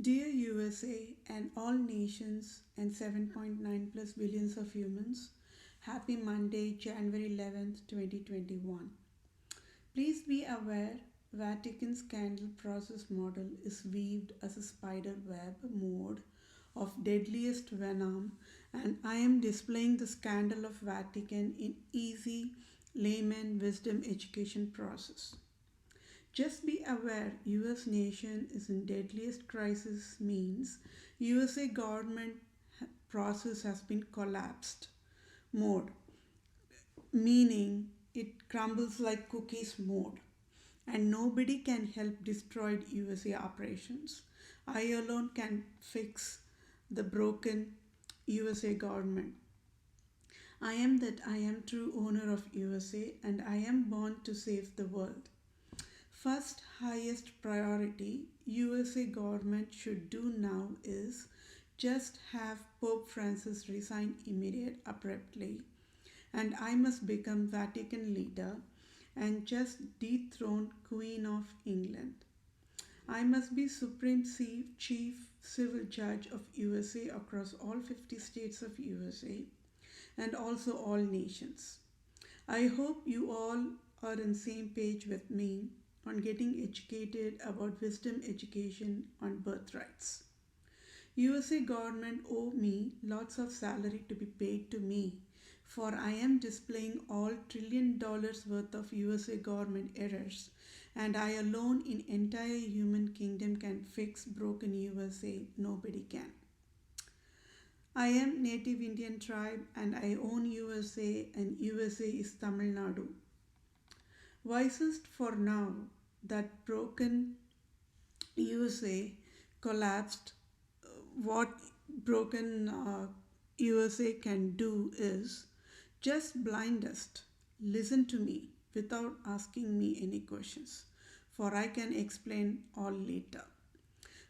Dear USA and all nations and 7.9 plus billions of humans, happy Monday, January 11th, 2021. Please be aware Vatican scandal process model is weaved as a spider web mode of deadliest venom, and I am displaying the scandal of Vatican in easy layman wisdom education process. Just be aware US nation is in deadliest crisis means USA government process has been collapsed mode, meaning it crumbles like cookies mode, and nobody can help destroy USA operations. I alone can fix the broken USA government. I am that I am true owner of USA and I am born to save the world. First highest priority USA government should do now is just have Pope Francis resign immediate abruptly, and I must become Vatican leader and just dethrone Queen of England. I must be Supreme Chief Civil Judge of USA across all 50 states of USA and also all nations. I hope you all are on same page with me on getting educated about wisdom education on birthrights. USA government owe me lots of salary to be paid to me, for I am displaying all $1 trillion worth of USA government errors, and I alone in entire human kingdom can fix broken USA. Nobody can. I am native Indian tribe and I own USA, and USA is Tamil Nadu. Wisest for now that broken USA collapsed. What broken USA can do is just blind us. Listen to me without asking me any questions, for I can explain all later.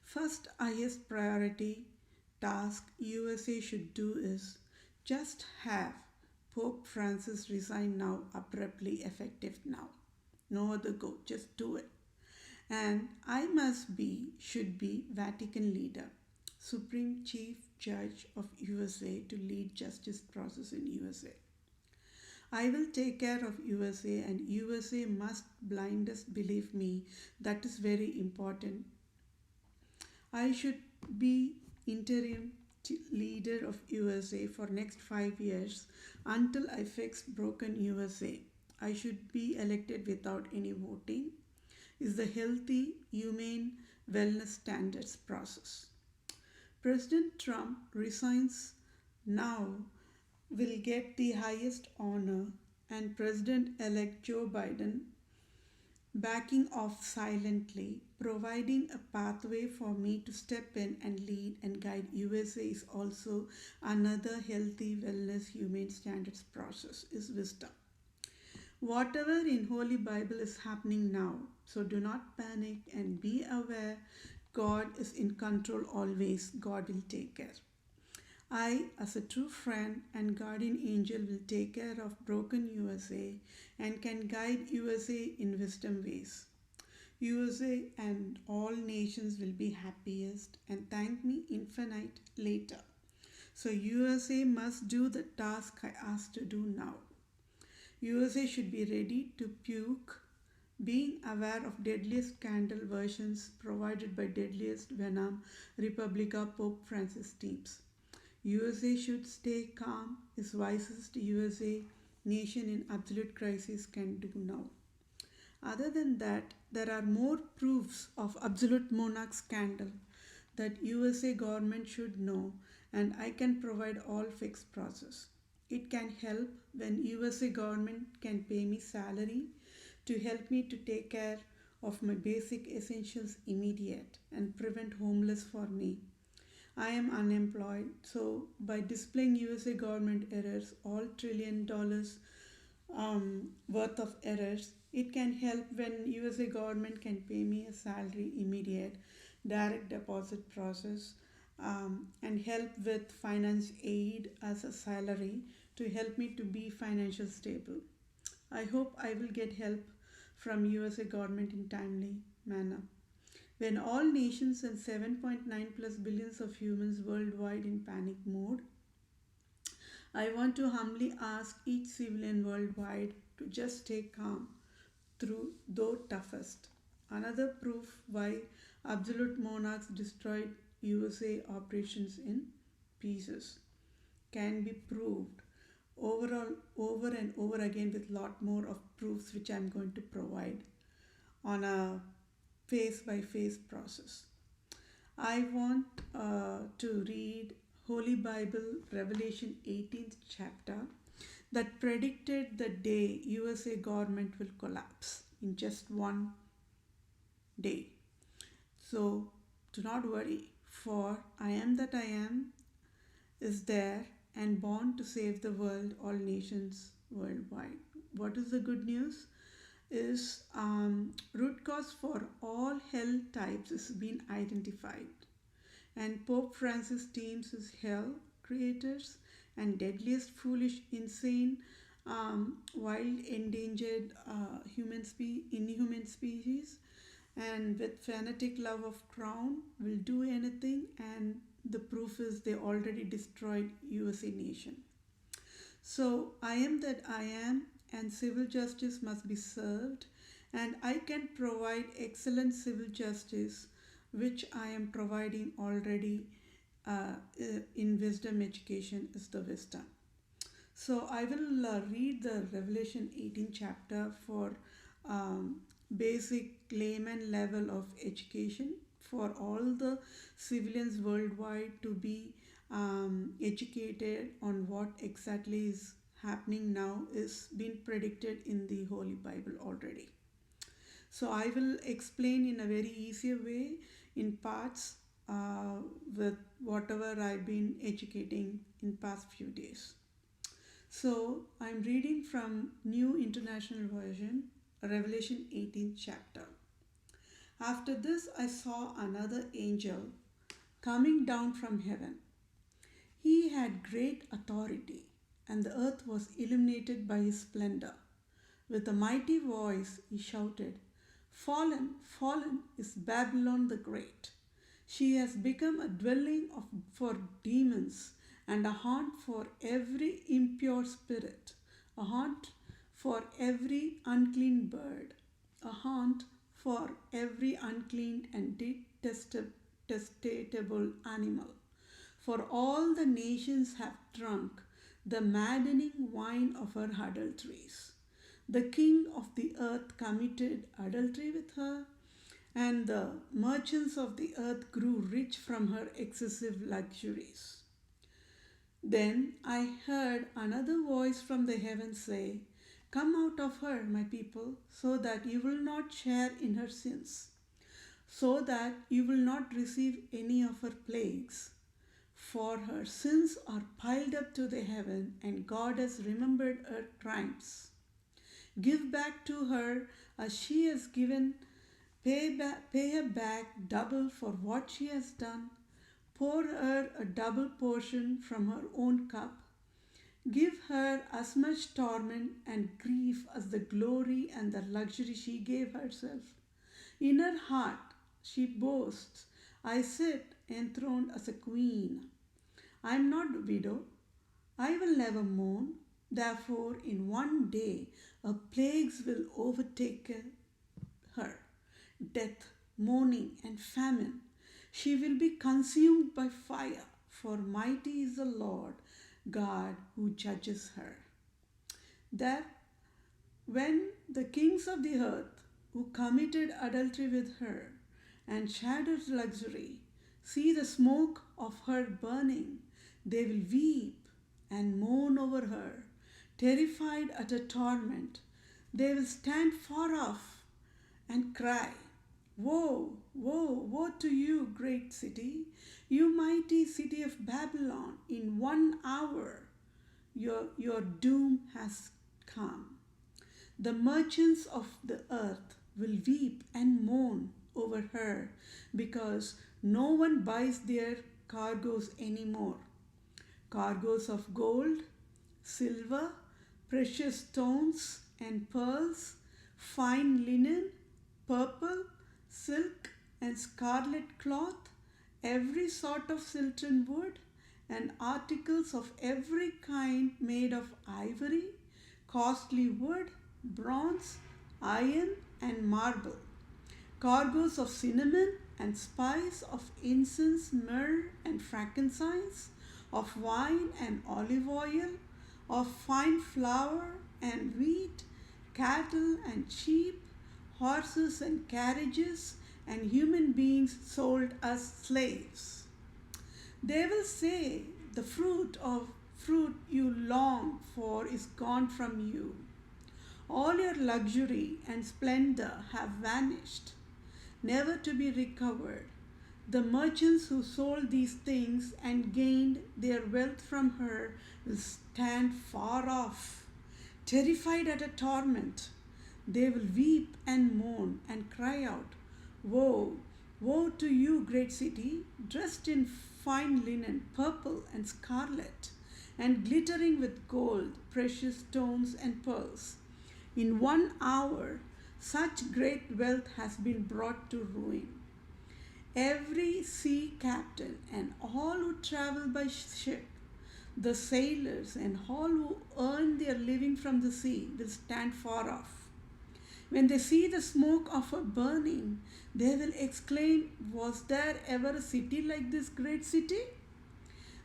First highest priority task USA should do is just have Pope Francis resign now, abruptly effective now. No other go, just do it. And I should be Vatican leader, Supreme Chief Judge of USA to lead justice process in USA. I will take care of USA and USA must blind us, believe me, that is very important. I should be interim leader of USA for next 5 years until I fix broken USA. I should be elected without any voting. Is the healthy, humane wellness standards process. President Trump resigns now will get the highest honor, and President-elect Joe Biden backing off silently, providing a pathway for me to step in and lead and guide USA is also another healthy wellness humane standards process is wisdom. Whatever in Holy Bible is happening now, so do not panic and be aware God is in control always. God will take care. I, as a true friend and guardian angel, will take care of broken USA and can guide USA in wisdom ways. USA and all nations will be happiest and thank me infinite later. So USA must do the task I asked to do now. USA should be ready to puke, being aware of deadliest scandal versions provided by deadliest venom Republica Pope Francis teams. USA should stay calm, is wisest USA nation in absolute crisis can do now. Other than that, there are more proofs of absolute monarch scandal that USA government should know, and I can provide all fixed process. It can help when USA government can pay me salary to help me to take care of my basic essentials immediate and prevent homeless for me. I am unemployed, so by displaying USA government errors, all $1 trillion worth of errors, it can help when USA government can pay me a salary immediate, direct deposit process, and help with finance aid as a salary to help me to be financial stable. I hope I will get help from USA government in timely manner. When all nations and 7.9 plus billions of humans worldwide in panic mode, I want to humbly ask each civilian worldwide to just stay calm through though toughest. Another proof why absolute monarchs destroyed USA operations in pieces can be proved over and over again with lot more of proofs which I'm going to provide on a phase by phase process. I want to read Holy Bible Revelation 18th chapter that predicted the day USA government will collapse in just one day. So do not worry, for I am that I am is there and born to save the world, all nations worldwide. What is the good news? Is root cause for all hell types has been identified, and Pope Francis teams his hell creators and deadliest, foolish, insane, wild, endangered inhuman species, and with fanatic love of crown will do anything, and the proof is they already destroyed USA nation. So I am that I am, and civil justice must be served, and I can provide excellent civil justice which I am providing already in wisdom education is the wisdom. So I will read the Revelation 18 chapter for basic layman level of education for all the civilians worldwide to be educated on what exactly is happening now is being predicted in the Holy Bible already. So I will explain in a very easier way in parts with whatever I've been educating in past few days. So I'm reading from New International Version, Revelation 18th chapter. After this I saw another angel coming down from heaven. He had great authority, and the earth was illuminated by his splendor. With a mighty voice he shouted, "Fallen, fallen is Babylon the Great. She has become a dwelling for demons and a haunt for every impure spirit, a haunt for every unclean bird, a haunt for every unclean and detestable animal. For all the nations have drunk the maddening wine of her adulteries. The king of the earth committed adultery with her, and the merchants of the earth grew rich from her excessive luxuries." Then I heard another voice from the heavens say, "Come out of her, my people, so that you will not share in her sins, so that you will not receive any of her plagues. For her sins are piled up to the heaven, and God has remembered her crimes. Give back to her as she has given. Pay her back double for what she has done. Pour her a double portion from her own cup. Give her as much torment and grief as the glory and the luxury she gave herself. In her heart she boasts, 'I sit enthroned as a queen. I am not a widow. I will never mourn.' Therefore, in one day, a plagues will overtake her, death, mourning, and famine. She will be consumed by fire, for mighty is the Lord God who judges her." That when the kings of the earth who committed adultery with her and shared her luxury see the smoke of her burning, they will weep and mourn over her, terrified at her torment. They will stand far off and cry, "Woe, woe, woe to you, great city, you mighty city of Babylon! In 1 hour your doom has come." The merchants of the earth will weep and mourn over her because no one buys their cargoes anymore. Cargoes of gold, silver, precious stones and pearls, fine linen, purple, silk, and scarlet cloth, every sort of silken wood, and articles of every kind made of ivory, costly wood, bronze, iron, and marble, cargoes of cinnamon and spice, of incense, myrrh, and frankincense, of wine and olive oil, of fine flour and wheat, cattle and sheep, horses and carriages, and human beings sold as slaves. They will say, the fruit you long for is gone from you. All your luxury and splendor have vanished, never to be recovered. The merchants who sold these things and gained their wealth from her will stand far off, terrified at a torment. They will weep and mourn and cry out, Woe, woe to you, great city, dressed in fine linen, purple and scarlet, and glittering with gold, precious stones, and pearls. In 1 hour, such great wealth has been brought to ruin. Every sea captain and all who travel by ship, the sailors and all who earn their living from the sea will stand far off. When they see the smoke of a burning, they will exclaim, Was there ever a city like this great city?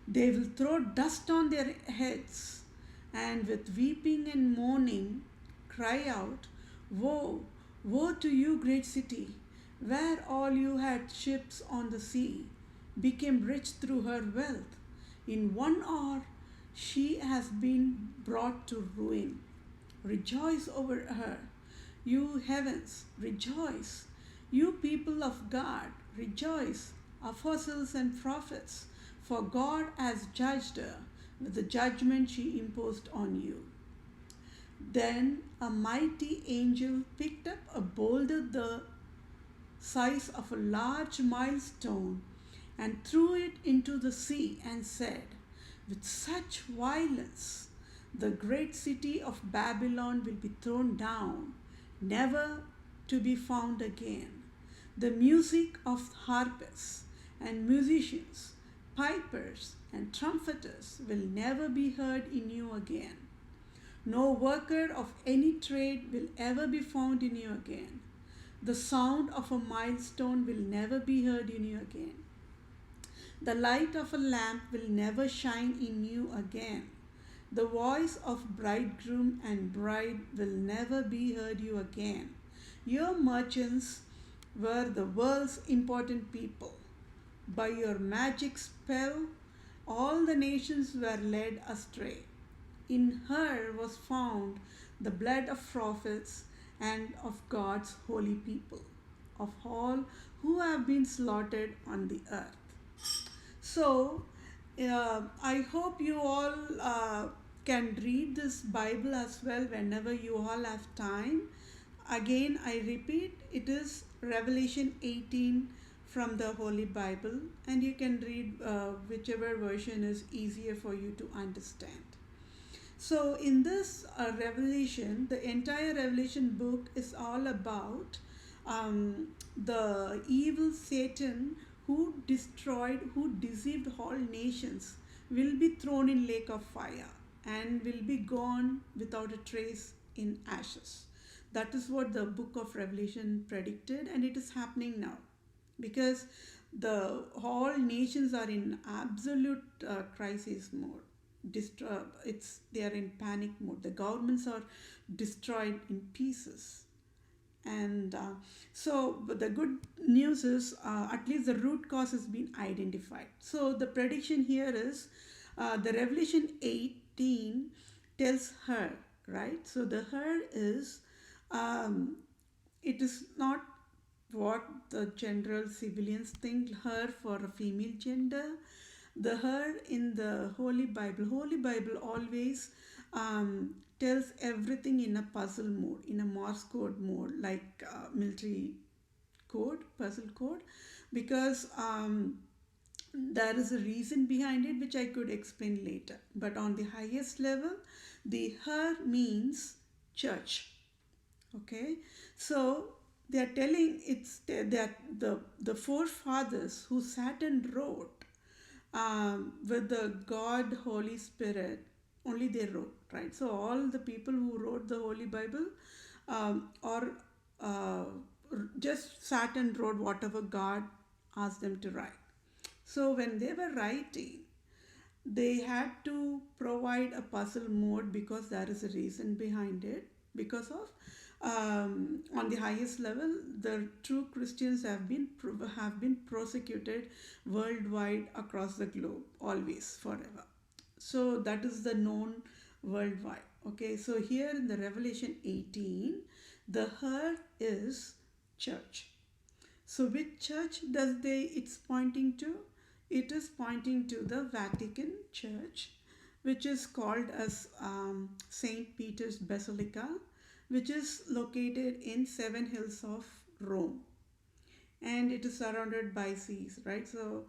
They will throw dust on their heads and with weeping and mourning cry out, Woe, woe to you, great city, where all you had ships on the sea, became rich through her wealth. In 1 hour she has been brought to ruin. Rejoice over her, you heavens, rejoice. You people of God, rejoice, apostles and prophets, for God has judged her with the judgment she imposed on you. Then a mighty angel picked up a boulder the size of a large milestone and threw it into the sea and said, With such violence, the great city of Babylon will be thrown down, never to be found again. The music of harpists and musicians, pipers and trumpeters will never be heard in you again. No worker of any trade will ever be found in you again. The sound of a milestone will never be heard in you again. The light of a lamp will never shine in you again. The voice of bridegroom and bride will never be heard you again. Your merchants were the world's important people. By your magic spell, all the nations were led astray. In her was found the blood of prophets and of God's holy people, of all who have been slaughtered on the earth. So, I hope you all can read this Bible as well whenever you all have time. Again, I repeat, it is Revelation 18 from the Holy Bible, and you can read whichever version is easier for you to understand. So in this Revelation, the entire Revelation book is all about the evil Satan who deceived all nations will be thrown in lake of fire and will be gone without a trace in ashes. That is what the book of Revelation predicted, and it is happening now, because all nations are in absolute crisis mode. They are in panic mode. The governments are destroyed in pieces. And but the good news is at least the root cause has been identified. So the prediction here is the Revelation 18 tells her, right? So the her is, it is not what the general civilians think her for a female gender. The her in the Holy Bible always tells everything in a puzzle mode, in a Morse code mode, like military code, puzzle code, because there is a reason behind it which I could explain later. But on the highest level, the her means church. Okay, so They are telling it's that the forefathers who sat and wrote with the God Holy Spirit, only they wrote, right? So all the people who wrote the Holy Bible, or uh, just sat and wrote whatever God asked them to write. So when they were writing, they had to provide a puzzle mode because there is a reason behind it. Because of on the highest level, the true Christians have been prosecuted worldwide across the globe, always, forever. So that is the known worldwide. Okay, so here in the Revelation 18, the herd is church. So which church it's pointing to? It is pointing to the Vatican Church, which is called as Saint Peter's Basilica, which is located in Seven Hills of Rome, and it is surrounded by seas, right? So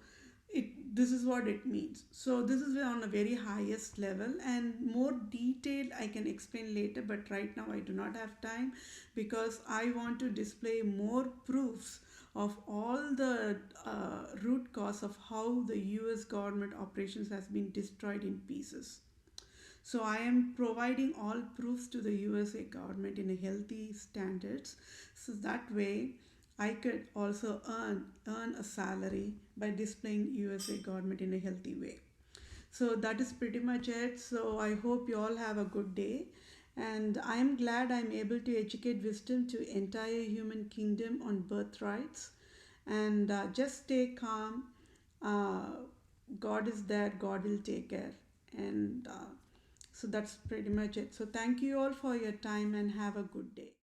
this is what it means. So this is on a very highest level, and more detailed I can explain later, but right now I do not have time because I want to display more proofs of all the root cause of how the US government operations has been destroyed in pieces. So I am providing all proofs to the USA government in a healthy standards, so that way I could also earn a salary by displaying USA government in a healthy way. So that is pretty much it. So I hope you all have a good day, and I am glad I am able to educate wisdom to entire human kingdom on birthrights. And just stay calm. God is there. God will take care. And so that's pretty much it. So thank you all for your time and have a good day.